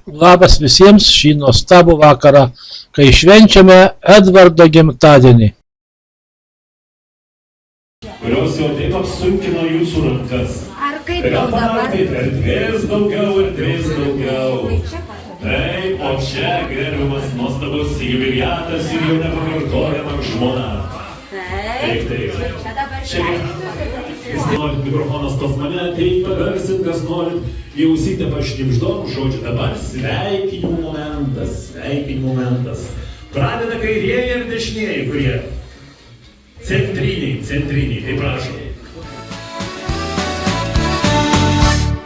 Labas visiems šį nuostabų vakarą, kai švenčiame Edvardo gimtadienį. Kurios jau taip apsunkino jūsų rankas. Ar kaip jau dabar? Erdvės daugiau. Taip, o čia gerbiamas nuostabus jubiliatas ir jau nepakartojama žmona. Taip. Čia dabar Kas norit mikrofonas pas mane, taip pagarsit, kas norit, jausite pašnibždom žodžiu. Dabar sveikinimų momentas. Pradeda kairieji ir dešinieji, kurie centriniai, tai prašom.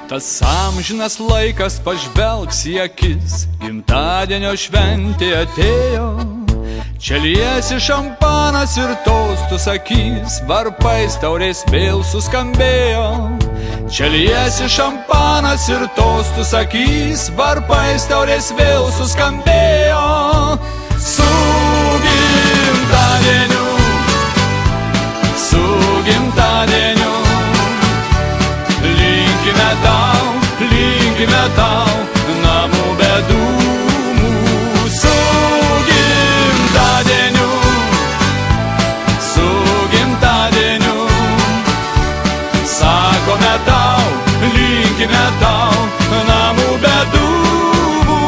Tas amžinas laikas pažvelgs į akis, gimtadienio šventė atėjo. Čia liesi šampanas ir tostų sakys, varpais taurės vėl suskambėjo. Čia liesi šampanas ir tostų sakys, varpais taurės vėl suskambėjo. Su gimtadieniu, linkime tau, namų be dūmų. Su gimtadieniu, sakome tau, linkime tau, namų be dūmų.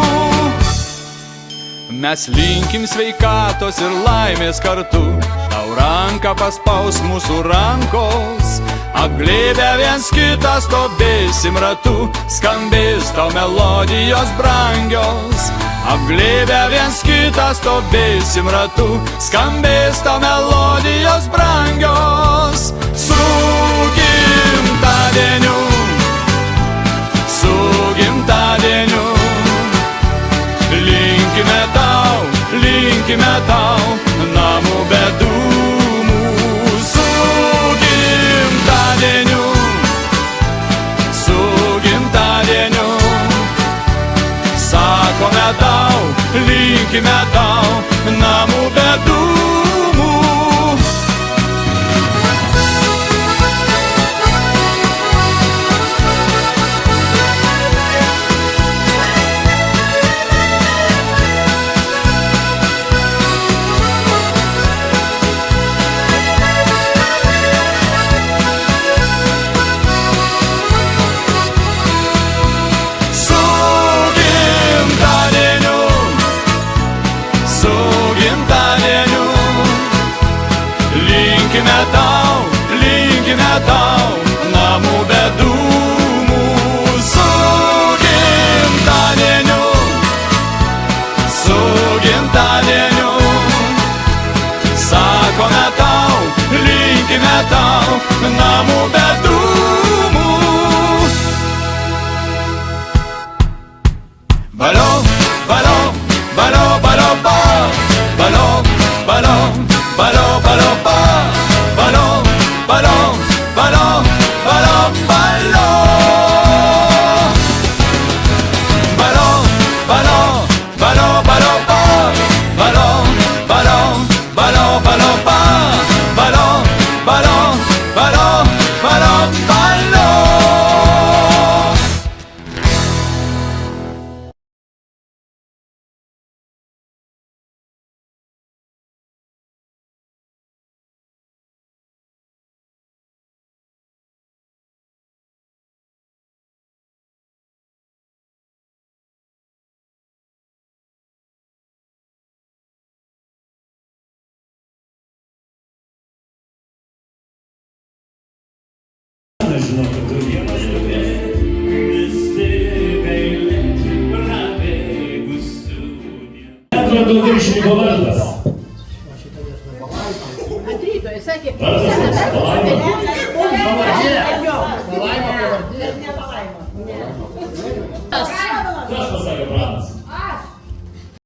Mes linkim sveikatos ir laimės kartu, tau ranką paspaus mūsų rankos. Apglėbę viens kitą stovėsim ratu, skambės tau melodijos brangios. Apglėbę viens kitą stovėsim ratu, skambės tau melodijos brangios. Su gimtadieniu, linkime tau, namų be dūmų. Su gimtadieniu, sakome tau, linkime tau, namų be dūmų. Linkime tau, namų be dūmų. Su gimtadieniu, sakome tau, linkime tau, namų be dūmų. Balon, balon, balon, balon, balon, balon, balon, balon, balon, balon. Balon, balon, balon, balon, balon. Balon, balon, balon, balon, balon, balon, balon, balon, balon, balon, balon, balon, balon. Žinau, kad tu vienas stovėt, visi gailėti prabėgusių dienų. Edvardo viršininko vardas. Atryto, jis sakė, Vardas,